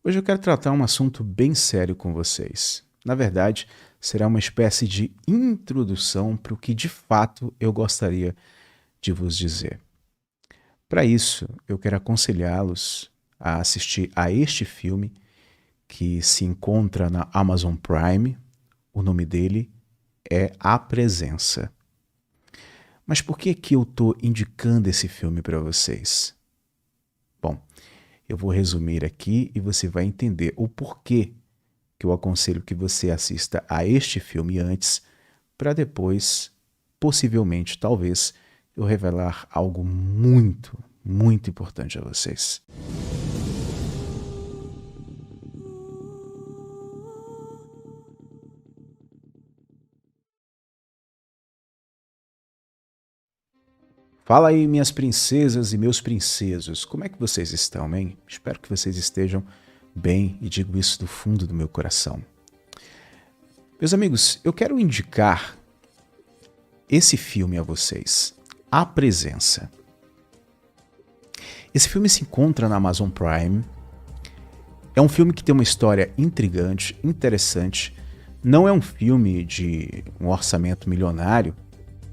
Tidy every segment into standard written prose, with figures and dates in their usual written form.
Hoje eu quero tratar um assunto bem sério com vocês. Na verdade, será uma espécie de introdução para o que de fato eu gostaria de vos dizer. Para isso, eu quero aconselhá-los a assistir a este filme que se encontra na Amazon Prime. O nome dele é A Presença. Mas por que eu estou indicando esse filme para vocês? Bom, eu vou resumir aqui e você vai entender o porquê que eu aconselho que você assista a este filme antes, para depois, possivelmente, talvez, eu revelar algo muito, muito importante a vocês. Fala aí, minhas princesas e meus princesos, como é que vocês estão, hein? Espero que vocês estejam bem e digo isso do fundo do meu coração. Meus amigos, eu quero indicar esse filme a vocês, A Presença. Esse filme se encontra na Amazon Prime. É um filme que tem uma história intrigante, interessante. Não é um filme de um orçamento milionário,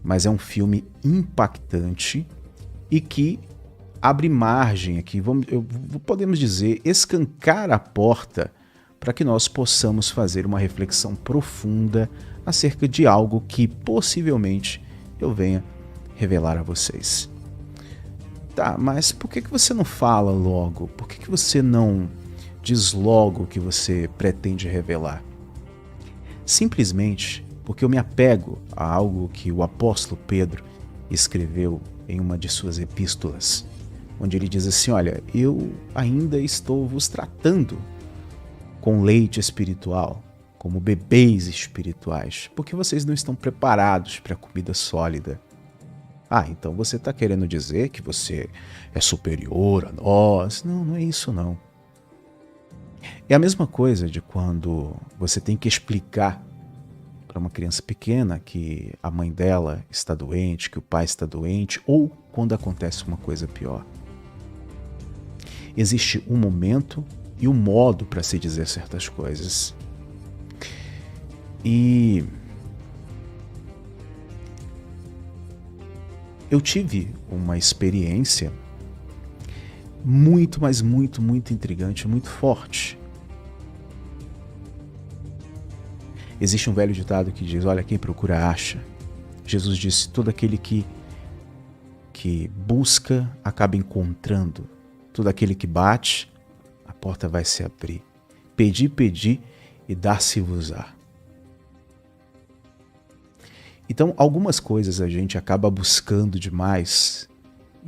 mas é um filme impactante e que abre margem aqui, podemos dizer, escancar a porta para que nós possamos fazer uma reflexão profunda acerca de algo que possivelmente eu venha revelar a vocês. Tá, mas por que você não fala logo? Por que você não diz logo o que você pretende revelar? Simplesmente porque eu me apego a algo que o apóstolo Pedro escreveu em uma de suas epístolas, onde ele diz assim: olha, eu ainda estou vos tratando com leite espiritual, como bebês espirituais, porque vocês não estão preparados para a comida sólida. Ah, então você está querendo dizer que você é superior a nós? Não, não é isso não. É a mesma coisa de quando você tem que explicar para uma criança pequena que a mãe dela está doente, que o pai está doente, ou quando acontece uma coisa pior. Existe um momento e um modo para se dizer certas coisas. E eu tive uma experiência muito, mas muito, muito intrigante, muito forte. Existe um velho ditado que diz: olha, quem procura acha. Jesus disse: todo aquele que busca acaba encontrando. Todo aquele que bate, a porta vai se abrir. Pedi, pedi e dar-se-vos-á. Então, algumas coisas a gente acaba buscando demais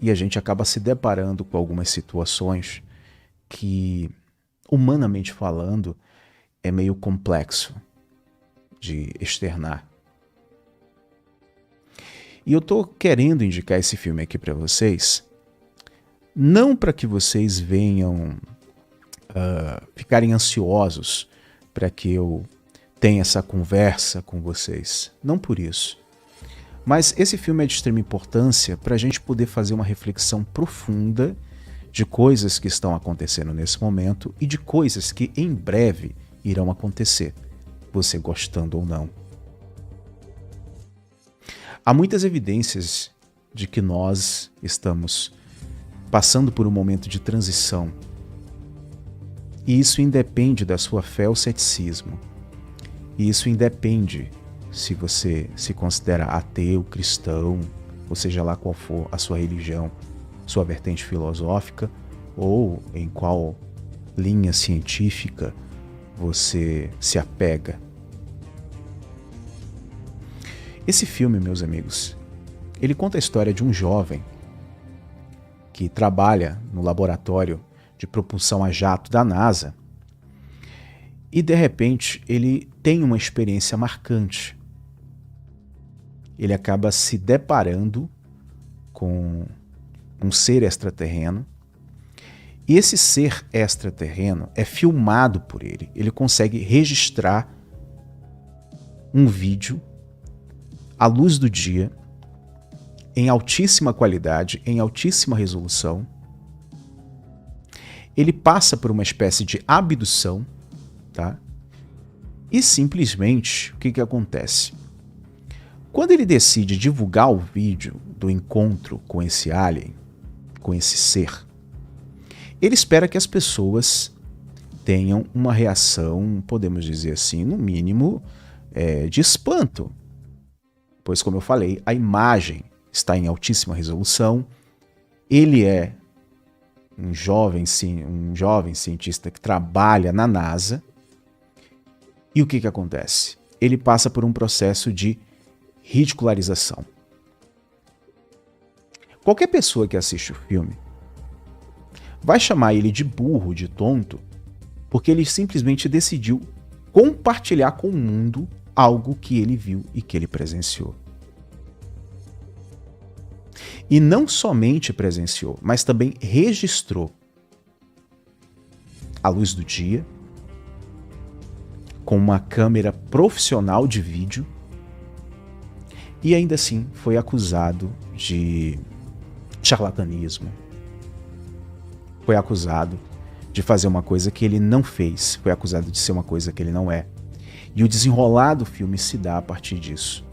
e a gente acaba se deparando com algumas situações que, humanamente falando, é meio complexo de externar. E eu tô querendo indicar esse filme aqui para vocês, não para que vocês venham ficarem ansiosos para que eu tenha essa conversa com vocês. Não por isso. Mas esse filme é de extrema importância para a gente poder fazer uma reflexão profunda de coisas que estão acontecendo nesse momento e de coisas que em breve irão acontecer, você gostando ou não. Há muitas evidências de que nós estamos passando por um momento de transição. E isso independe da sua fé ou ceticismo. E isso independe se você se considera ateu, cristão, ou seja lá qual for a sua religião, sua vertente filosófica, ou em qual linha científica você se apega. Esse filme, meus amigos, ele conta a história de um jovem que trabalha no laboratório de propulsão a jato da NASA e, de repente, ele tem uma experiência marcante. Ele acaba se deparando com um ser extraterreno e esse ser extraterreno é filmado por ele. Ele consegue registrar um vídeo à luz do dia, em altíssima qualidade, em altíssima resolução. ele passa por uma espécie de abdução, tá? E simplesmente, o que acontece? Quando ele decide divulgar o vídeo do encontro com esse alien, com esse ser, ele espera que as pessoas tenham uma reação, podemos dizer assim, no mínimo, de espanto. Pois, como eu falei, a imagem está em altíssima resolução, ele é um jovem cientista que trabalha na NASA, e o que acontece? Ele passa por um processo de ridicularização. Qualquer pessoa que assiste o filme vai chamar ele de burro, de tonto, porque ele simplesmente decidiu compartilhar com o mundo algo que ele viu e que ele presenciou. E não somente presenciou, mas também registrou à luz do dia, com uma câmera profissional de vídeo, e ainda assim foi acusado de charlatanismo. Foi acusado de fazer uma coisa que ele não fez, foi acusado de ser uma coisa que ele não é. E o desenrolar do filme se dá a partir disso.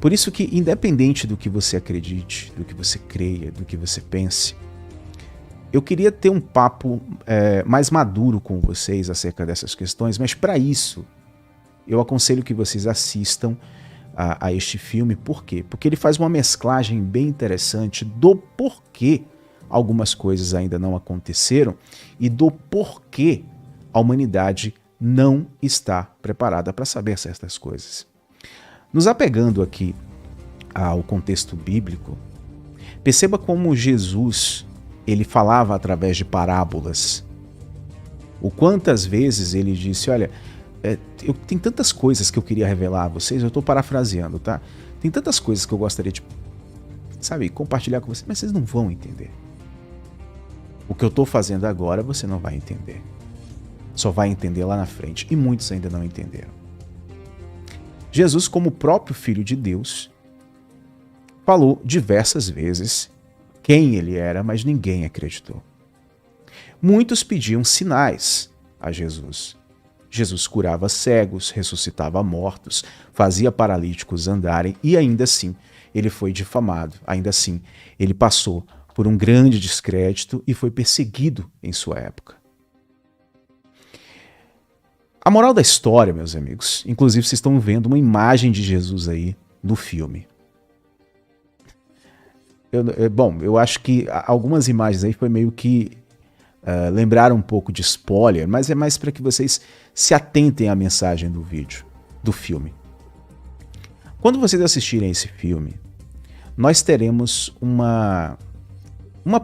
Por isso que, independente do que você acredite, do que você creia, do que você pense, eu queria ter um papo mais maduro com vocês acerca dessas questões, mas para isso eu aconselho que vocês assistam a este filme. Por quê? Porque ele faz uma mesclagem bem interessante do porquê algumas coisas ainda não aconteceram e do porquê a humanidade não está preparada para saber certas coisas. Nos apegando aqui ao contexto bíblico, perceba como Jesus ele falava através de parábolas. O quantas vezes ele disse, olha, tem tantas coisas que eu queria revelar a vocês, eu estou parafraseando, tá? Tem tantas coisas que eu gostaria de, compartilhar com vocês, mas vocês não vão entender. O que eu estou fazendo agora você não vai entender. Só vai entender lá na frente, e muitos ainda não entenderam. Jesus, como o próprio Filho de Deus, falou diversas vezes quem ele era, mas ninguém acreditou. Muitos pediam sinais a Jesus. Jesus curava cegos, ressuscitava mortos, fazia paralíticos andarem e ainda assim ele foi difamado. Ainda assim ele passou por um grande descrédito e foi perseguido em sua época. A moral da história, meus amigos, inclusive vocês estão vendo uma imagem de Jesus aí no filme. Eu acho que algumas imagens aí foi meio que lembraram um pouco de spoiler, mas é mais para que vocês se atentem à mensagem do vídeo, do filme. Quando vocês assistirem esse filme, nós teremos uma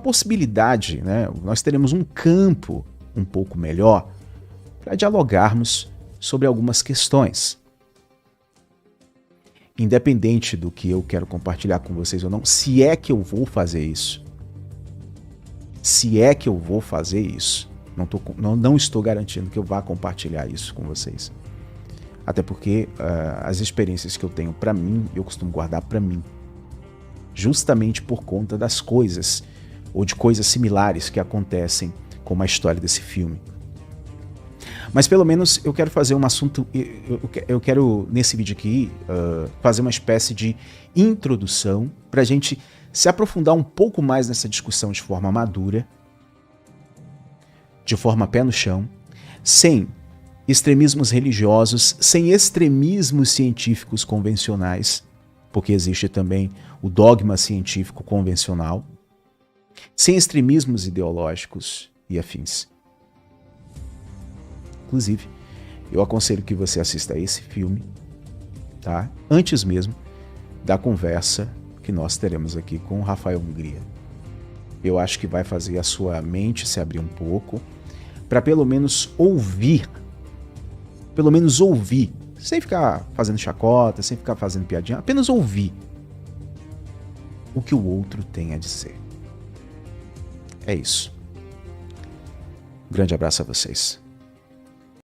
possibilidade, né? Nós teremos um campo um pouco melhor para dialogarmos sobre algumas questões. Independente do que eu quero compartilhar com vocês ou não, se é que eu vou fazer isso. Se é que eu vou fazer isso. Não estou garantindo que eu vá compartilhar isso com vocês. Até porque as experiências que eu tenho para mim, eu costumo guardar para mim. Justamente por conta das coisas, ou de coisas similares que acontecem com a história desse filme. Mas pelo menos eu quero fazer um assunto, eu quero nesse vídeo aqui fazer uma espécie de introdução para a gente se aprofundar um pouco mais nessa discussão de forma madura, de forma pé no chão, sem extremismos religiosos, sem extremismos científicos convencionais, porque existe também o dogma científico convencional, sem extremismos ideológicos e afins. Inclusive, eu aconselho que você assista a esse filme, tá? Antes mesmo da conversa que nós teremos aqui com o Rafael Hungria. Eu acho que vai fazer a sua mente se abrir um pouco, para pelo menos ouvir, sem ficar fazendo chacota, sem ficar fazendo piadinha, apenas ouvir o que o outro tem a dizer. É isso. Um grande abraço a vocês.